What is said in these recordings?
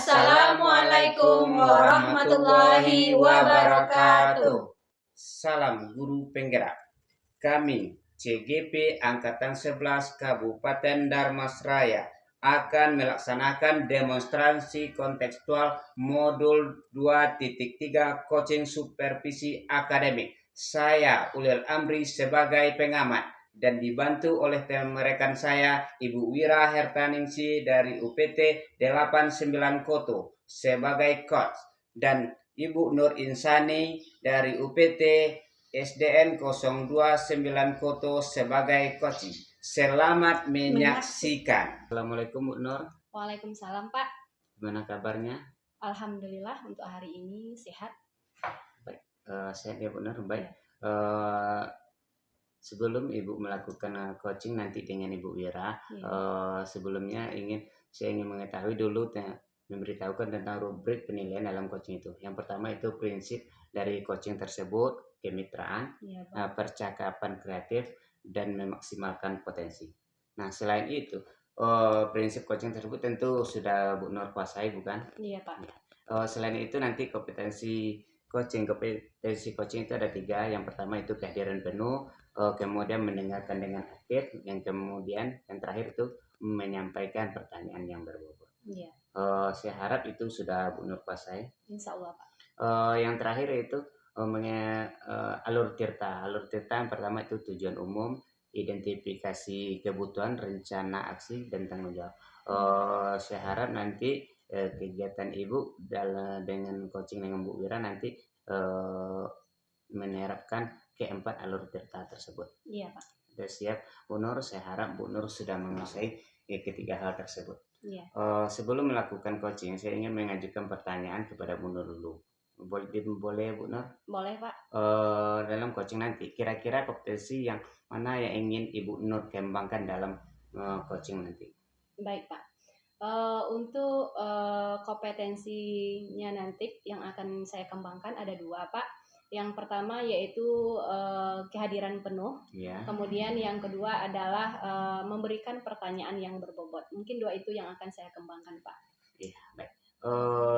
Assalamualaikum warahmatullahi wabarakatuh. Salam guru penggerak. Kami CGP Angkatan 11 Kabupaten Darmasraya akan melaksanakan demonstrasi kontekstual modul 2.3 coaching supervisi akademik. Saya Ulil Amri sebagai pengamat dan dibantu oleh rekan saya Ibu Wira Hertaningsi dari UPT 89 Koto sebagai coach dan Ibu Nur Insani dari UPT SDN 029 Koto sebagai coaching. Selamat menyaksikan. Assalamualaikum Bu Nur. Waalaikumsalam Pak. Gimana kabarnya? Alhamdulillah untuk hari ini sehat. Baik, sehat ya Bu Nur. Baik. Sebelum Ibu melakukan coaching nanti dengan Ibu Wira, sebelumnya saya ingin mengetahui dulu memberitahukan tentang rubrik penilaian dalam coaching itu. Yang pertama itu prinsip dari coaching tersebut, kemitraan, percakapan kreatif, dan memaksimalkan potensi. Nah, selain itu, prinsip coaching tersebut tentu sudah Bu Nur kuasai, bukan? Iya Pak. Selain itu nanti kompetensi coaching itu ada 3. Yang pertama itu kehadiran penuh, kemudian mendengarkan dengan aktif, yang terakhir itu menyampaikan pertanyaan yang berbobot. Iya. Saya harap itu sudah Bu Nur kuasai. Insya Allah Pak. Yang terakhir itu alur tirta. Alur tirta yang pertama itu tujuan umum, identifikasi kebutuhan, rencana aksi, dan tanggung jawab. Saya harap nanti kegiatan Ibu dengan coaching dengan Bu Wira nanti menerapkan keempat alur tirta tersebut. Iya Pak. Sudah siap Bu Nur? Saya harap Bu Nur sudah menguasai ketiga hal tersebut. Iya. Sebelum melakukan coaching, saya ingin mengajukan pertanyaan kepada Bu Nur dulu. Boleh Bu Nur? Boleh Pak. Dalam coaching nanti, kira-kira kompetensi yang mana yang ingin Ibu Nur kembangkan dalam coaching nanti? Baik Pak. Untuk kompetensinya nanti yang akan saya kembangkan ada 2 Pak. Yang pertama yaitu kehadiran penuh. Ya. Kemudian yang kedua adalah memberikan pertanyaan yang berbobot. Mungkin 2 itu yang akan saya kembangkan Pak. Iya, baik.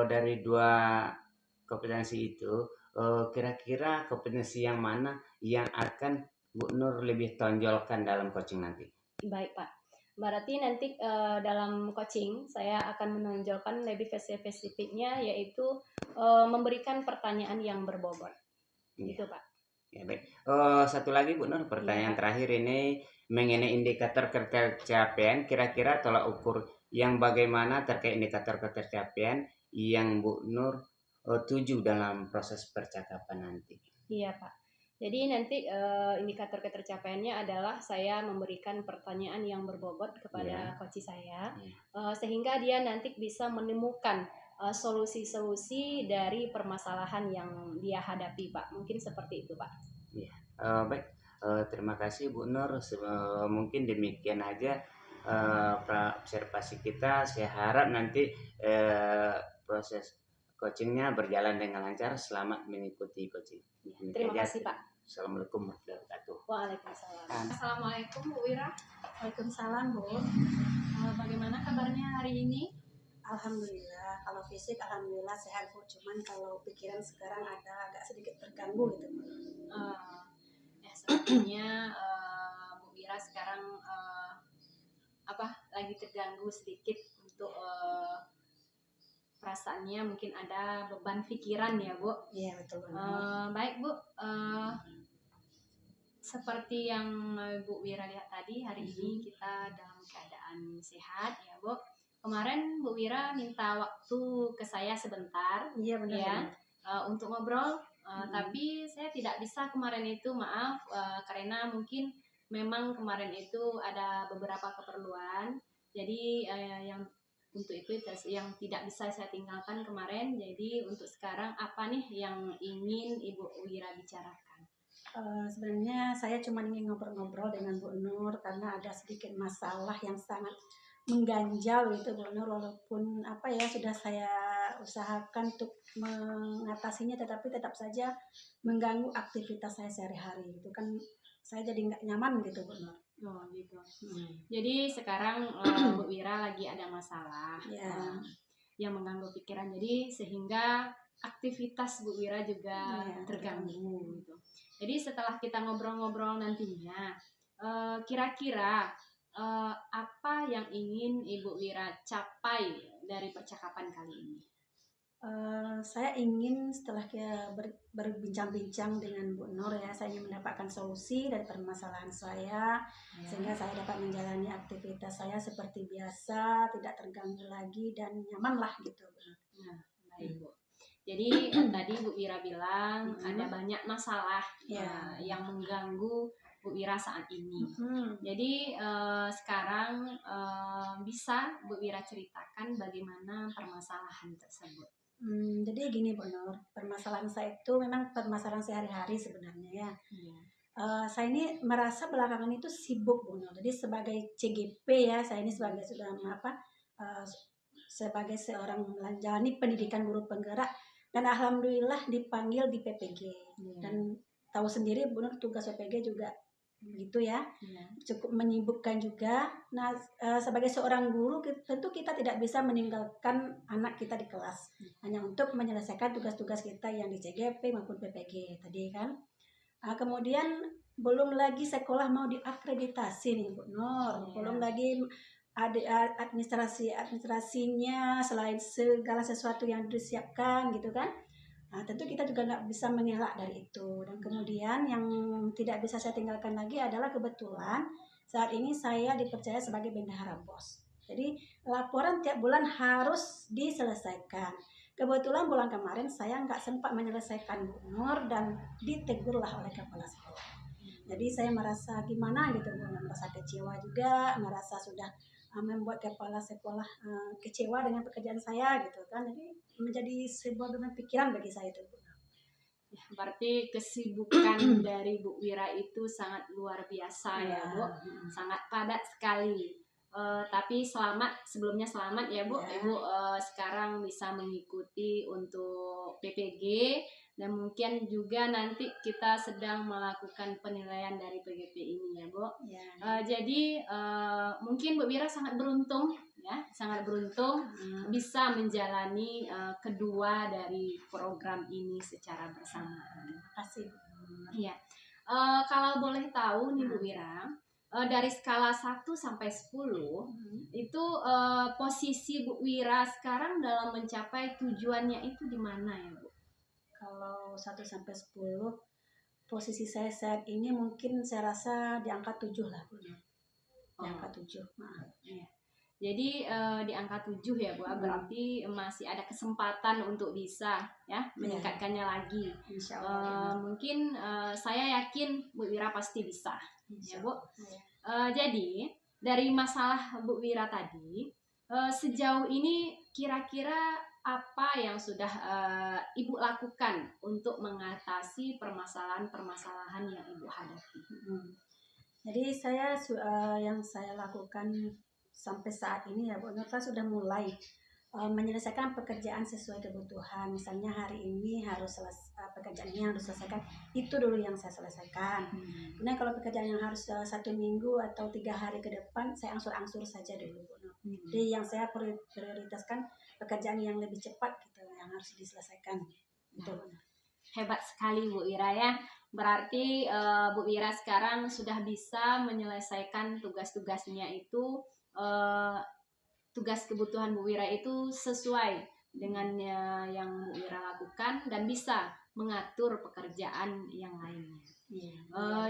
Dari 2 kompetensi itu, kira-kira kompetensi yang mana yang akan Bu Nur lebih tonjolkan dalam coaching nanti? Baik Pak. Berarti nanti dalam coaching saya akan menonjolkan lebih spesifiknya yaitu memberikan pertanyaan yang berbobot. Gitu Pak. Ya, baik. Satu lagi Bu Nur, pertanyaan terakhir ini mengenai indikator ketercapaian. Kira-kira tolak ukur yang bagaimana terkait indikator ketercapaian yang Bu Nur tuju dalam proses percakapan nanti? Iya Pak. Jadi nanti indikator ketercapaiannya adalah saya memberikan pertanyaan yang berbobot kepada coach saya, sehingga dia nanti bisa menemukan solusi-solusi dari permasalahan yang dia hadapi Pak. Mungkin seperti itu Pak. Iya. Baik. Terima kasih Bu Nur. Mungkin demikian aja observasi kita. Saya harap nanti proses coachingnya berjalan dengan lancar. Selamat mengikuti coaching. Terima kasih Pak. Assalamualaikum warahmatullahi wabarakatuh. Waalaikumsalam. Assalamualaikum Bu Wira. Waalaikumsalam Bu. Bagaimana kabarnya hari ini? Alhamdulillah, kalau fisik alhamdulillah sehat Bu. Cuman kalau pikiran sekarang agak sedikit terganggu gitu. Sepertinya Bu Wira sekarang lagi terganggu sedikit untuk perasaannya, mungkin ada beban pikiran ya Bu. Iya betul. Baik Bu, seperti yang Bu Wira lihat tadi, hari ini kita dalam keadaan sehat ya Bu. Kemarin Bu Wira minta waktu ke saya sebentar. Iya benar. Ya, untuk ngobrol. Tapi saya tidak bisa kemarin itu, maaf, karena mungkin memang kemarin itu ada beberapa keperluan. Jadi yang untuk itu yang tidak bisa saya tinggalkan kemarin. Jadi untuk sekarang apa nih yang ingin Ibu Wira bicarakan? Sebenarnya saya cuma ingin ngobrol-ngobrol dengan Bu Nur karena ada sedikit masalah yang sangat mengganjal itu Bu Nur, walaupun sudah saya usahakan untuk mengatasinya, tetapi tetap saja mengganggu aktivitas saya sehari-hari. Itu kan saya jadi nggak nyaman gitu Bu Nur. Oh gitu. Jadi sekarang Bu Wira lagi ada masalah. Ya. yang mengganggu pikiran. Jadi sehingga aktivitas Bu Wira juga Iya, terganggu gitu. Jadi setelah kita ngobrol-ngobrol nantinya, kira-kira apa yang ingin Ibu Wira capai dari percakapan kali ini? Saya ingin setelah kita berbincang-bincang dengan Bu Nur ya, saya ingin mendapatkan solusi dari permasalahan saya, sehingga saya dapat menjalani aktivitas saya seperti biasa, tidak terganggu lagi dan nyaman lah gitu. Nah, baik Bu. Jadi tadi Bu Wira bilang ada banyak masalah yang mengganggu Bu Wira saat ini. Jadi sekarang bisa Bu Wira ceritakan bagaimana permasalahan tersebut. Jadi gini Bu Nur, permasalahan saya itu memang permasalahan sehari-hari sebenarnya ya. Saya ini merasa belakangan itu sibuk Bu Nur. Jadi sebagai CGP ya, saya ini sebagai sebagai seorang menjalani pendidikan guru penggerak dan alhamdulillah dipanggil di PPG. Dan tahu sendiri Bu Nur, tugas PPG juga begitu ya, cukup menyibukkan juga. Nah, sebagai seorang guru tentu kita tidak bisa meninggalkan anak kita di kelas hanya untuk menyelesaikan tugas-tugas kita yang di CGP maupun PPG tadi kan. Kemudian belum lagi sekolah mau diakreditasi nih Bu Nur, belum lagi ada administrasinya, selain segala sesuatu yang disiapkan gitu kan. Tentu kita juga nggak bisa mengelak dari itu. Dan kemudian yang tidak bisa saya tinggalkan lagi adalah kebetulan saat ini saya dipercaya sebagai bendahara BOS. Jadi laporan tiap bulan harus diselesaikan. Kebetulan bulan kemarin saya nggak sempat menyelesaikan Bu Nur dan ditegurlah oleh kepala sekolah. Jadi saya merasa gimana gitu, merasa kecewa juga, merasa sudah membuat kepala sekolah kecewa dengan pekerjaan saya gitu kan. Jadi menjadi sebuah beban pikiran bagi saya itu. Berarti kesibukan dari Bu Wira itu sangat luar biasa ya Bu, sangat padat sekali. Tapi sebelumnya selamat ya Bu, Ibu sekarang bisa mengikuti untuk PPG dan mungkin juga nanti kita sedang melakukan penilaian dari PGP ini ya Bu. Jadi mungkin Bu Wira sangat beruntung ya, sangat beruntung bisa menjalani kedua dari program ini secara bersamaan. Terima kasih. Iya. Kalau boleh tahu nih Bu Wira, dari skala 1 sampai 10 itu posisi Bu Wira sekarang dalam mencapai tujuannya itu di mana ya Bu? Kalau 1 sampai 10 posisi saya saat ini mungkin saya rasa di angka 7 lah Bu. Di angka 7. Iya. Jadi di angka 7 ya Bu, berarti masih ada kesempatan untuk bisa ya meningkatkannya lagi. Mungkin saya yakin Bu Wira pasti bisa ya Bu. Jadi dari masalah Bu Wira tadi, sejauh ini kira-kira apa yang sudah Ibu lakukan untuk mengatasi permasalahan-permasalahan yang Ibu hadapi? Jadi yang saya lakukan sampai saat ini ya Bu Nur, saya sudah mulai menyelesaikan pekerjaan sesuai kebutuhan. Misalnya hari ini pekerjaan ini harus selesaikan, itu dulu yang saya selesaikan. Kemudian kalau pekerjaan yang harus 1 minggu atau 3 hari ke depan, saya angsur-angsur saja dulu Bu Nur. Jadi yang saya prioritaskan pekerjaan yang lebih cepat gitu, yang harus diselesaikan. Gitu. Hebat sekali Bu Wira ya. Berarti Bu Wira sekarang sudah bisa menyelesaikan tugas-tugasnya itu, tugas kebutuhan Bu Wira itu sesuai dengan yang Bu Wira lakukan dan bisa mengatur pekerjaan yang lainnya.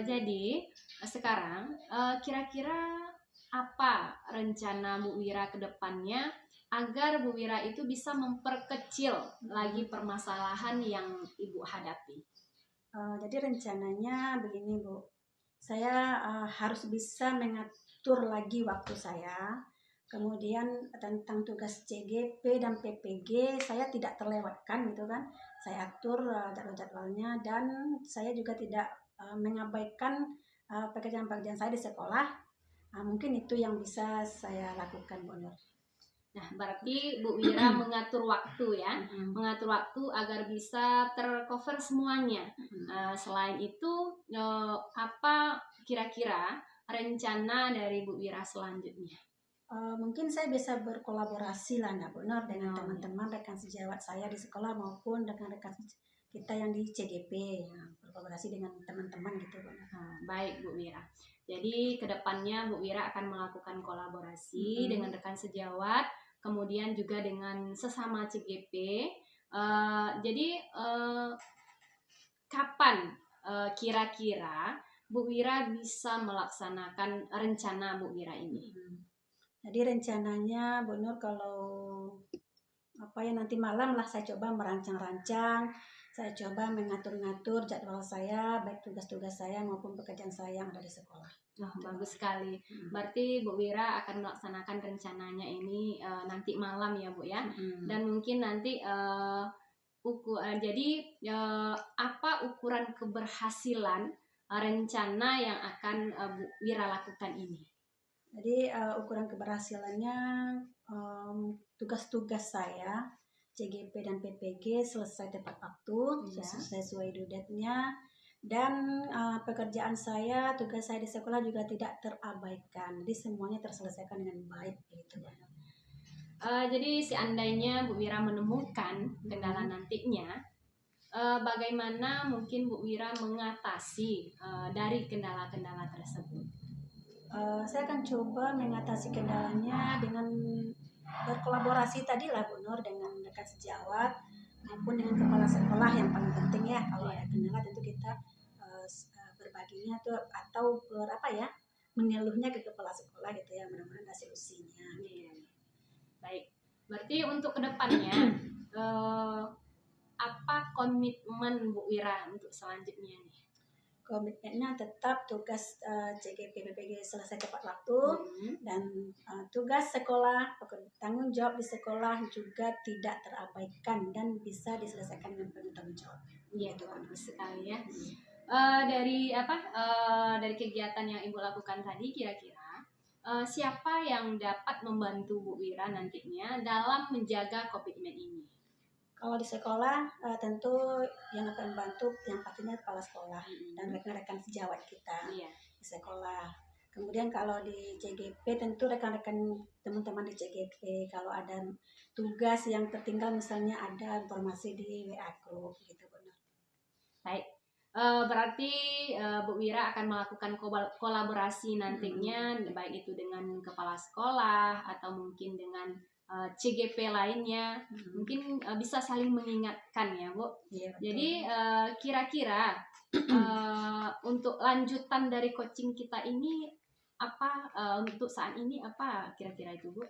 Jadi sekarang kira-kira apa rencana Bu Wira ke depannya agar Bu Wira itu bisa memperkecil lagi permasalahan yang Ibu hadapi? Jadi rencananya begini Bu, saya harus bisa mengatur lagi waktu saya. Kemudian tentang tugas CGP dan PPG saya tidak terlewatkan gitu kan. Saya atur jadwal-jadwalnya dan saya juga tidak mengabaikan pekerjaan-pekerjaan saya di sekolah. Mungkin itu yang bisa saya lakukan Bu Nur. Nah, berarti Bu Wira mengatur waktu ya, mengatur waktu agar bisa tercover semuanya. Selain itu, apa kira-kira rencana dari Bu Wira selanjutnya? Mungkin saya bisa berkolaborasi lah Nak Bu Nur dengan Oh, teman-teman rekan sejawat saya di sekolah maupun rekan-rekan kita yang di CGP, ya, berkolaborasi dengan teman-teman gitu Bu Nur. Baik Bu Wira. Jadi kedepannya Bu Wira akan melakukan kolaborasi dengan rekan sejawat, kemudian juga dengan sesama CGP. Jadi kapan kira-kira Bu Wira bisa melaksanakan rencana Bu Wira ini? Jadi rencananya Bu Nur kalau nanti malam lah saya coba merancang-rancang, saya coba mengatur-ngatur jadwal saya, baik tugas-tugas saya maupun pekerjaan saya yang ada di sekolah. Bagus sekali. Berarti Bu Wira akan melaksanakan rencananya ini nanti malam ya Bu ya. Dan mungkin nanti apa ukuran keberhasilan rencana yang akan Bu Wira lakukan ini? Jadi ukuran keberhasilannya tugas-tugas saya CGP dan PPG selesai tepat waktu, sesuai due date-nya, dan pekerjaan saya, tugas saya di sekolah juga tidak terabaikan. Jadi semuanya terselesaikan dengan baik gitu. Jadi seandainya Bu Wira menemukan kendala nantinya, bagaimana mungkin Bu Wira mengatasi dari kendala-kendala tersebut? Saya akan coba mengatasi kendalanya dengan berkolaborasi tadi lah Bu Nur dengan rekan sejawat maupun dengan kepala sekolah yang paling penting ya. Kalau ada kendala tentu kita berbaginya tuh atau mengeluhnya ke kepala sekolah gitu ya, mudah-mudahan ada solusinya. Baik, berarti untuk kedepannya apa komitmen Bu Wira untuk selanjutnya nih? Komitmennya tetap tugas CGP PPG selesai tepat waktu dan tugas sekolah, tanggung jawab di sekolah juga tidak terabaikan dan bisa diselesaikan dengan penuh tanggung jawab. Iya, itu bagus sekali ya. Dari kegiatan yang Ibu lakukan tadi, kira-kira siapa yang dapat membantu Bu Wira nantinya dalam menjaga komitmen ini? Kalau di sekolah tentu yang akan membantu yang pastinya kepala sekolah dan rekan-rekan sejawat kita di sekolah. Kemudian kalau di CGP tentu rekan-rekan teman-teman di CGP kalau ada tugas yang tertinggal misalnya ada informasi di WA group gitu benar. Baik. Berarti Bu Wira akan melakukan kolaborasi nantinya baik itu dengan kepala sekolah atau mungkin dengan CGP lainnya, mungkin bisa saling mengingatkan ya Bu. Iya, jadi kira-kira untuk lanjutan dari coaching kita ini apa untuk saat ini apa kira-kira itu Bu?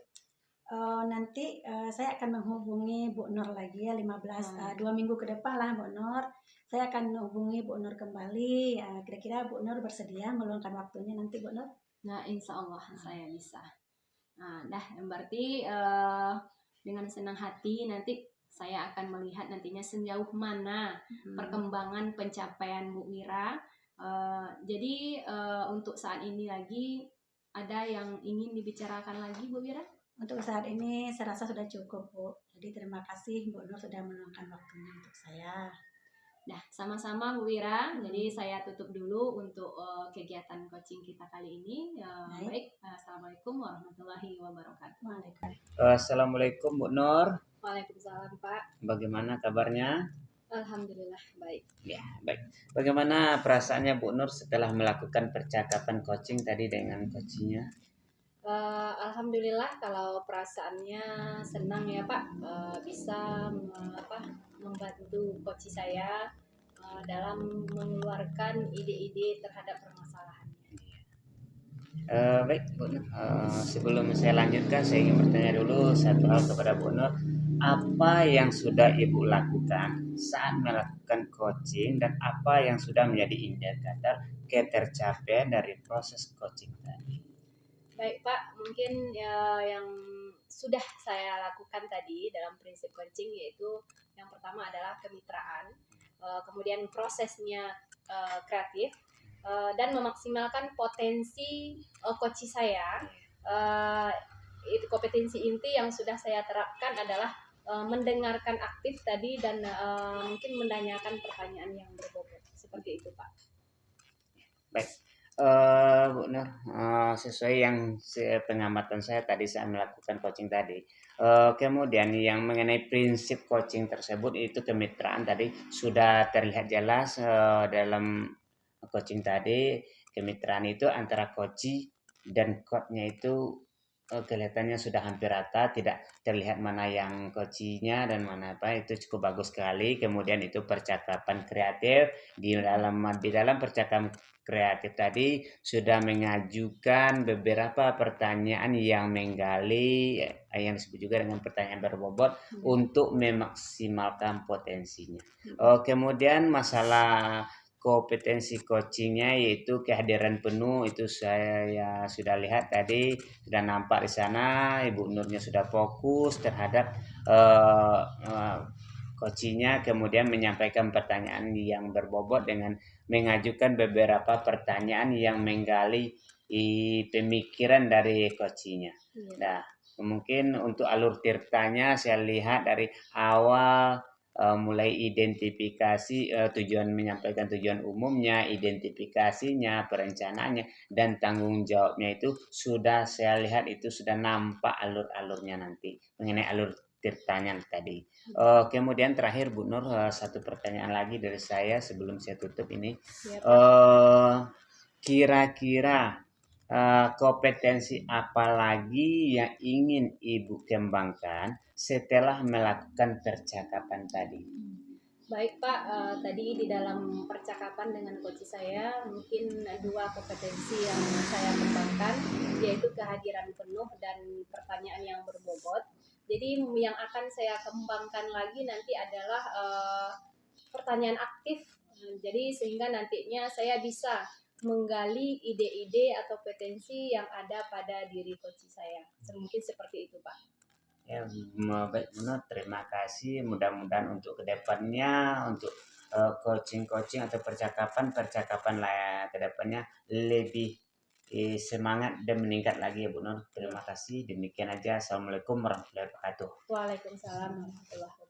Nanti saya akan menghubungi Bu Nur lagi ya 2 minggu ke depan lah Bu Nur. Saya akan menghubungi Bu Nur kembali. Kira-kira Bu Nur bersedia meluangkan waktunya nanti Bu Nur? Nah, insya Allah saya bisa. Nah, berarti dengan senang hati nanti saya akan melihat nantinya sejauh mana perkembangan pencapaian Bu Wira. Jadi untuk saat ini lagi ada yang ingin dibicarakan lagi Bu Wira? Untuk saat ini saya rasa sudah cukup Bu. Jadi terima kasih Bu Nur sudah meluangkan waktunya untuk saya. Nah, sama-sama Bu Wira. Jadi saya tutup dulu untuk kegiatan coaching kita kali ini. Baik. Assalamualaikum warahmatullahi wabarakatuh. Assalamualaikum Bu Nur. Waalaikumsalam Pak. Bagaimana kabarnya? Alhamdulillah baik. Ya, baik. Bagaimana perasaannya Bu Nur setelah melakukan percakapan coaching tadi dengan coachingnya? Alhamdulillah kalau perasaannya senang ya Pak, bisa membantu coach saya dalam mengeluarkan ide-ide terhadap permasalahannya. Baik Bu Nur, sebelum saya lanjutkan saya ingin bertanya dulu satu hal kepada Bu Nur. Apa yang sudah Ibu lakukan saat melakukan coaching dan apa yang sudah menjadi indikator ketercapaian dari proses coaching tadi? Baik Pak, mungkin yang sudah saya lakukan tadi dalam prinsip coaching yaitu yang pertama adalah kemitraan, kemudian prosesnya kreatif, dan memaksimalkan potensi coach saya. Itu kompetensi inti yang sudah saya terapkan adalah mendengarkan aktif tadi dan mungkin menanyakan pertanyaan yang berbobot seperti itu Pak. Baik, Bu Nur, sesuai yang pengamatan saya tadi saat melakukan coaching tadi. Kemudian yang mengenai prinsip coaching tersebut itu kemitraan tadi sudah terlihat jelas dalam coaching tadi. Kemitraan itu antara coach dan coach-nya itu kelihatannya sudah hampir rata, tidak terlihat mana yang coach-nya dan mana apa, itu cukup bagus sekali. Kemudian itu percakapan kreatif di dalam percakapan kreatif tadi sudah mengajukan beberapa pertanyaan yang menggali yang disebut juga dengan pertanyaan berbobot untuk memaksimalkan potensinya. Kemudian masalah kompetensi coachingnya yaitu kehadiran penuh itu saya sudah lihat tadi, sudah nampak di sana Ibu Nurnya sudah fokus terhadap coachingnya, kemudian menyampaikan pertanyaan yang berbobot dengan mengajukan beberapa pertanyaan yang menggali pemikiran dari coachingnya. Nah, mungkin untuk alur tirtanya saya lihat dari awal mulai identifikasi tujuan, menyampaikan tujuan umumnya, identifikasinya, perencanaannya, dan tanggung jawabnya itu sudah saya lihat itu sudah nampak alur-alurnya nanti mengenai alur tirtanya tadi. Kemudian terakhir Bu Nur, satu pertanyaan lagi dari saya sebelum saya tutup ini. Kira-kira kompetensi apa lagi yang ingin Ibu kembangkan setelah melakukan percakapan tadi? Baik Pak, tadi di dalam percakapan dengan coach saya mungkin dua kompetensi yang saya kembangkan, yaitu kehadiran penuh dan pertanyaan yang berbobot. Jadi yang akan saya kembangkan lagi nanti adalah pertanyaan aktif. Jadi sehingga nantinya saya bisa menggali ide-ide atau potensi yang ada pada diri coach saya. Mungkin seperti itu Pak. Ya, baik benar. Terima kasih. Mudah-mudahan untuk kedepannya, untuk coaching-coaching atau percakapan lah kedepannya lebih semangat dan meningkat lagi ya Bu Nur. Terima kasih. Demikian aja. Assalamualaikum warahmatullahi wabarakatuh. Waalaikumsalam warahmatullahi wabarakatuh.